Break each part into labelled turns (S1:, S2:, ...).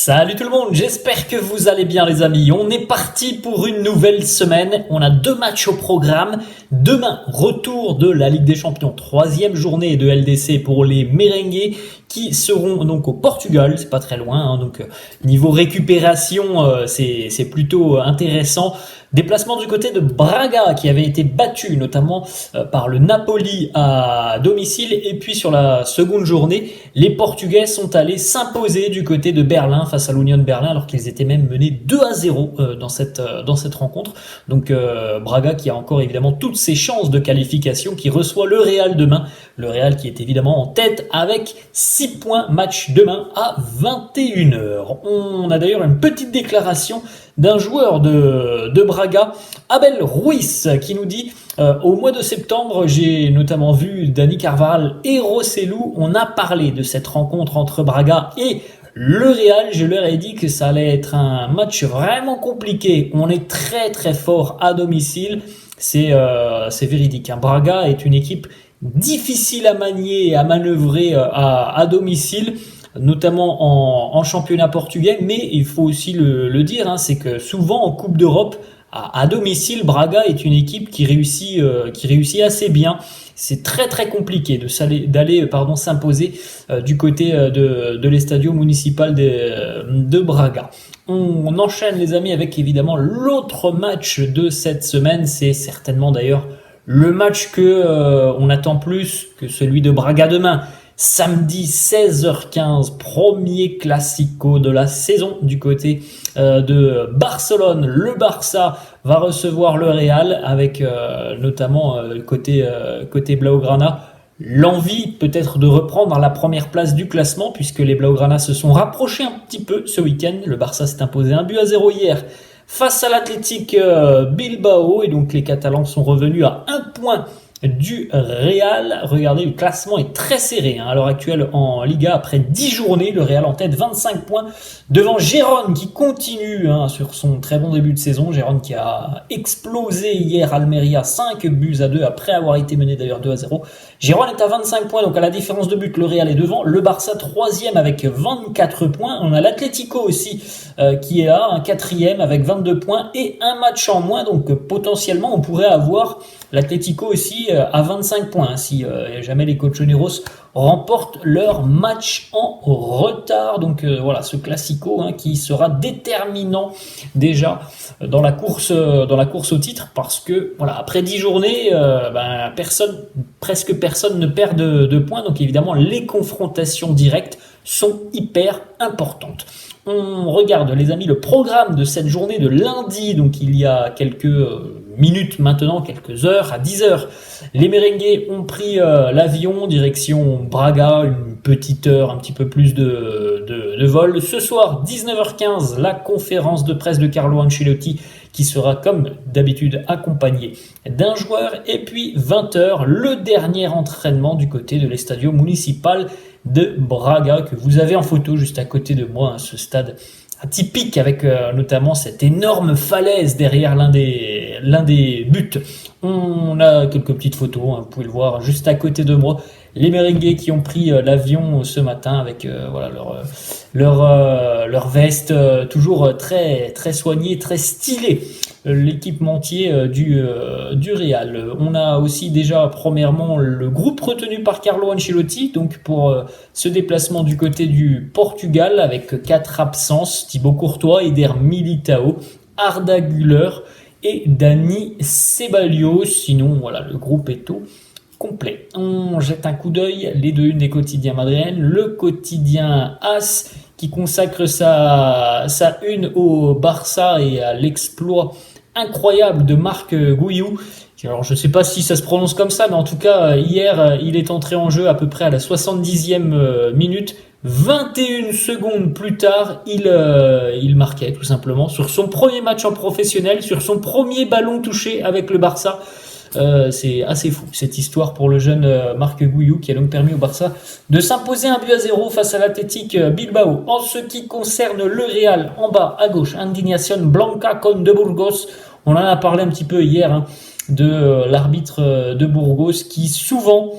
S1: Salut tout le monde, j'espère que vous allez bien les amis. On est parti pour une nouvelle semaine. On a 2 matchs au programme. Demain, retour de la Ligue des Champions, 3e journée de LDC pour les Merengues qui seront donc au Portugal. C'est pas très loin, donc niveau récupération, c'est plutôt intéressant. Déplacement du côté de Braga qui avait été battu notamment par le Napoli à domicile. Et puis sur la seconde journée, les Portugais sont allés s'imposer du côté de Berlin face à l'Union de Berlin alors qu'ils étaient même menés 2-0 dans cette rencontre. Donc Braga qui a encore évidemment toutes ses chances de qualification, qui reçoit le Real demain. Le Real qui est évidemment en tête avec 6 points, match demain à 21h. On a d'ailleurs une petite déclaration d'un joueur de Braga, Abel Ruiz, qui nous dit au mois de septembre, j'ai notamment vu Dani Carvajal et Rossellou. On a parlé de cette rencontre entre Braga et le Real. Je leur ai dit que ça allait être un match vraiment compliqué. On est très très fort à domicile. C'est véridique. Braga est une équipe difficile à manier et à manœuvrer à domicile, notamment en championnat portugais, mais il faut aussi le dire, c'est que souvent en Coupe d'Europe, à domicile, Braga est une équipe qui réussit assez bien. C'est très très compliqué d'aller s'imposer du côté de l'Estadio Municipal de Braga. On enchaîne les amis avec évidemment l'autre match de cette semaine. C'est certainement d'ailleurs le match que on attend plus que celui de Braga demain. Samedi 16h15, premier classico de la saison du côté de Barcelone. Le Barça va recevoir le Real avec notamment côté Blaugrana l'envie peut-être de reprendre la première place du classement, puisque les Blaugrana se sont rapprochés un petit peu ce week-end. Le Barça s'est imposé 1-0 hier face à l'Athletic Bilbao, et donc les Catalans sont revenus à 1 point du Real. Regardez, le classement est très serré à l'heure actuelle en Liga. Après 10 journées, le Real en tête, 25 points devant Gérone qui continue sur son très bon début de saison. Gérone qui a explosé hier Almeria 5-2 après avoir été mené d'ailleurs 2-0. Gérone est à 25 points, donc à la différence de but, le Real est devant. Le Barça 3e avec 24 points. On a l'Atlético aussi qui est là, un 4e avec 22 points et un match en moins. Donc potentiellement, on pourrait avoir l'Atlético aussi à 25 points si jamais les Colchoneros remportent leur match en retard. Donc voilà, ce classico qui sera déterminant déjà dans la course au titre, parce que voilà, après 10 journées, presque personne ne perd de points. Donc évidemment, les confrontations directes sont hyper importantes. On regarde les amis le programme de cette journée de lundi, donc il y a quelques minutes maintenant, quelques heures, à 10h. Les Merengues ont pris l'avion direction Braga, une petite heure, un petit peu plus de vol. Ce soir, 19h15, la conférence de presse de Carlo Ancelotti qui sera comme d'habitude accompagné d'un joueur. Et puis 20h, le dernier entraînement du côté de l'Estadio Municipal de Braga, que vous avez en photo juste à côté de moi, ce stade atypique avec notamment cette énorme falaise derrière l'un des buts. On a quelques petites photos, vous pouvez le voir juste à côté de moi. Les Merengues qui ont pris l'avion ce matin avec leur veste toujours très très soignée, très stylée. L'équipementier du Real. On a aussi déjà premièrement le groupe retenu par Carlo Ancelotti, donc pour ce déplacement du côté du Portugal, avec 4 absences: Thibaut Courtois, Eder Militao, Arda Güler et Dani Ceballos. Sinon voilà, le groupe est tout complet. On jette un coup d'œil, les 2 unes des quotidiens madrilènes. Le quotidien AS qui consacre sa une au Barça et à l'exploit incroyable de Marc Guiu. Alors je ne sais pas si ça se prononce comme ça, mais en tout cas hier il est entré en jeu à peu près à la 70e minute. 21 secondes plus tard, il marquait tout simplement sur son premier match en professionnel, sur son premier ballon touché avec le Barça. C'est assez fou cette histoire pour le jeune Marc Guiu, qui a donc permis au Barça de s'imposer 1-0 face à l'Athletic Bilbao. En ce qui concerne le Real, en bas à gauche, Indignación Blanca con de Burgos. On en a parlé un petit peu hier de l'arbitre de Burgos qui souvent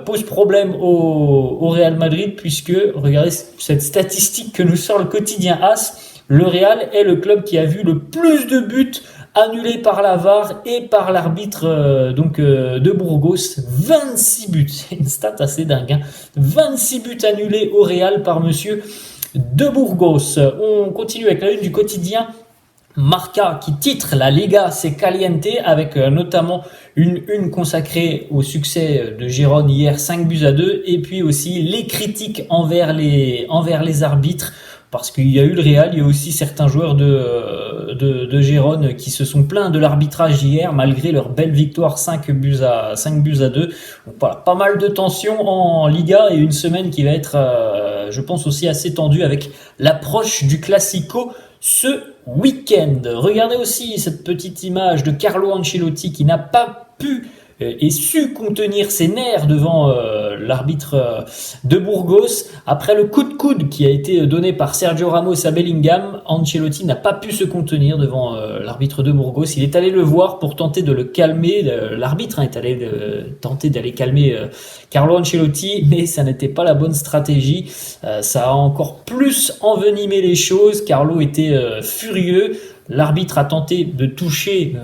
S1: pose problème au Real Madrid, puisque regardez cette statistique que nous sort le quotidien AS. Le Real est le club qui a vu le plus de buts annulés par la VAR et par l'arbitre de Burgos. 26 buts, c'est une stat assez dingue, hein. 26 buts annulés au Real par monsieur de Burgos. On continue avec la une du quotidien Marca qui titre La Liga c'est caliente, avec notamment une consacrée au succès de Gérone hier, 5-2, et puis aussi les critiques envers les arbitres, parce qu'il y a eu le Real, il y a aussi certains joueurs de Gérone qui se sont plaints de l'arbitrage hier malgré leur belle victoire 5-2. Donc voilà, pas mal de tensions en Liga et une semaine qui va être je pense aussi assez tendue avec l'approche du Classico ce week-end. Regardez aussi cette petite image de Carlo Ancelotti qui n'a pas pu et su contenir ses nerfs devant l'arbitre de Burgos. Après le coup de coude qui a été donné par Sergio Ramos à Bellingham, Ancelotti n'a pas pu se contenir devant l'arbitre de Burgos. Il est allé le voir pour tenter de le calmer. L'arbitre est allé tenter d'aller calmer Carlo Ancelotti, mais ça n'était pas la bonne stratégie. Ça a encore plus envenimé les choses. Carlo était furieux. L'arbitre a tenté de toucher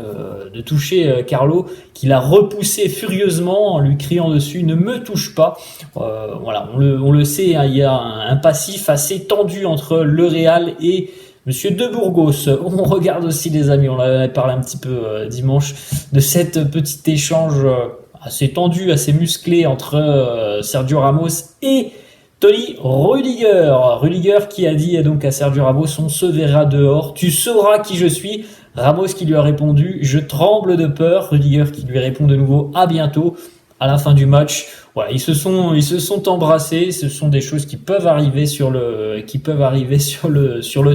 S1: Carlo, qui l'a repoussé furieusement en lui criant dessus « Ne me touche pas ». Voilà, on le sait, hein, il y a un passif assez tendu entre le Real et Monsieur de Burgos. On regarde aussi, les amis, on avait parlé un petit peu dimanche de cette petite échange assez tendu, assez musclé entre Sergio Ramos et Toni Rüdiger. Rüdiger qui a dit donc à Sergio Ramos « On se verra dehors, tu sauras qui je suis ». Ramos qui lui a répondu « Je tremble de peur ». Rüdiger qui lui répond de nouveau « À bientôt ». À la fin du match, voilà, ils se sont embrassés. Ce sont des choses qui peuvent arriver sur le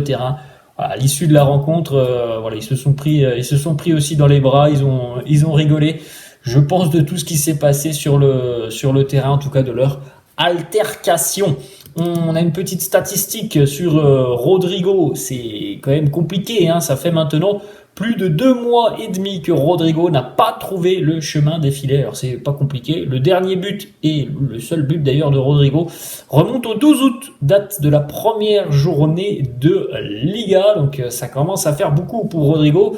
S1: terrain. Voilà, à l'issue de la rencontre, voilà, ils se sont pris aussi dans les bras. Ils ont rigolé. Je pense de tout ce qui s'est passé sur le terrain, en tout cas de leur altercation. On a une petite statistique sur Rodrigo. C'est quand même compliqué, hein. Ça fait maintenant plus de 2 mois et demi que Rodrigo n'a pas trouvé le chemin des filets. Alors c'est pas compliqué. Le dernier but, et le seul but d'ailleurs de Rodrigo, remonte au 12 août, date de la première journée de Liga. Donc ça commence à faire beaucoup pour Rodrigo.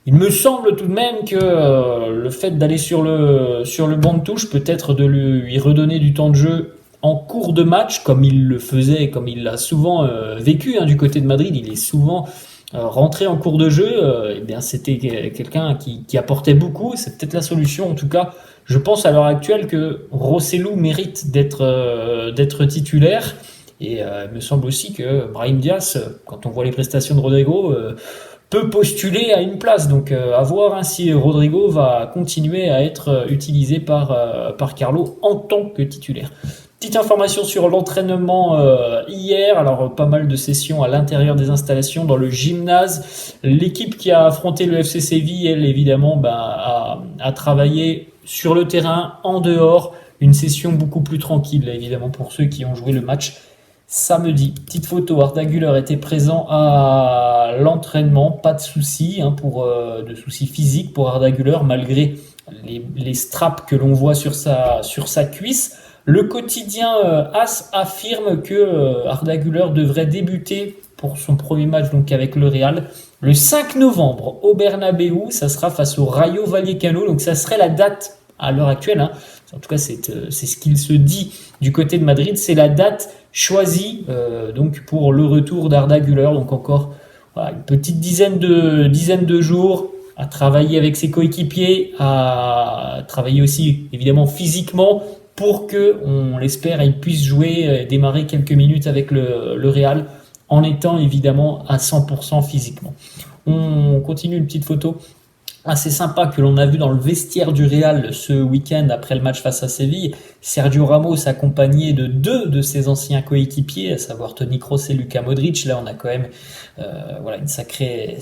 S1: Il me semble tout de même que le fait d'aller sur le banc de touche, peut-être de lui redonner du temps de jeu en cours de match, comme il le faisait, comme il l'a souvent vécu, hein, du côté de Madrid. Il est souvent rentré en cours de jeu. C'était quelqu'un qui apportait beaucoup. C'est peut-être la solution. En tout cas, je pense à l'heure actuelle que Rosselló mérite d'être titulaire. Et il me semble aussi que Brahim Diaz, quand on voit les prestations de Rodrigo, peut postuler à une place. Donc à voir, hein, si Rodrigo va continuer à être utilisé par Carlo en tant que titulaire. Petite information sur l'entraînement hier. Alors pas mal de sessions à l'intérieur des installations dans le gymnase. L'équipe qui a affronté le FC Séville, elle évidemment a travaillé sur le terrain, en dehors. Une session beaucoup plus tranquille évidemment pour ceux qui ont joué le match samedi. Petite photo, Arda Güler était présent à l'entraînement, pas de soucis, hein, de soucis physiques pour Arda Güler malgré les straps que l'on voit sur sa cuisse. Le quotidien AS affirme que Arda Güler devrait débuter pour son premier match donc avec le Real le 5 novembre au Bernabéu. Ça sera face au Rayo Vallecano, donc ça serait la date à l'heure actuelle, hein. En tout cas c'est ce qu'il se dit du côté de Madrid, c'est la date choisie donc pour le retour d'Arda Güler. Donc encore voilà, une petite dizaine de jours à travailler avec ses coéquipiers, à travailler aussi évidemment physiquement, pour que, on l'espère, il puisse jouer, démarrer quelques minutes avec le Real, en étant évidemment à 100% physiquement. On continue, une petite photo assez sympa que l'on a vu dans le vestiaire du Real ce week-end après le match face à Séville. Sergio Ramos accompagné de deux de ses anciens coéquipiers, à savoir Toni Kroos et Luka Modric. Là, on a quand même voilà, un sacré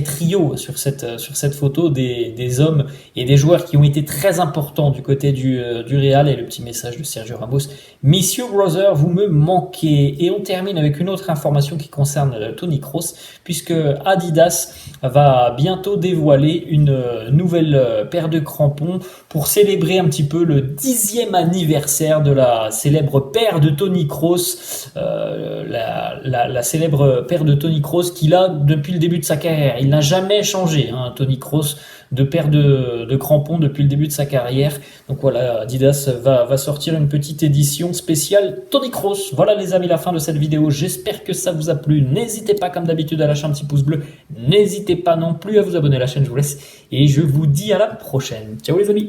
S1: trio sur cette photo des hommes et des joueurs qui ont été très importants du côté du Real. Et le petit message de Sergio Ramos: Miss you brother, vous me manquez. Et on termine avec une autre information qui concerne Toni Kroos, puisque Adidas va bientôt dévoiler une nouvelle paire de crampons pour célébrer un petit peu le 10e anniversaire de la célèbre paire de Toni Kroos, la célèbre paire de Toni Kroos qu'il a depuis le début de sa carrière. Il n'a jamais changé, hein, Toni Kroos, de paire de crampons depuis le début de sa carrière. Donc voilà, Adidas va sortir une petite édition spéciale Toni Kroos. Voilà les amis, la fin de cette vidéo. J'espère que ça vous a plu. N'hésitez pas comme d'habitude à lâcher un petit pouce bleu. N'hésitez pas non plus à vous abonner à la chaîne, je vous laisse. Et je vous dis à la prochaine. Ciao les amis.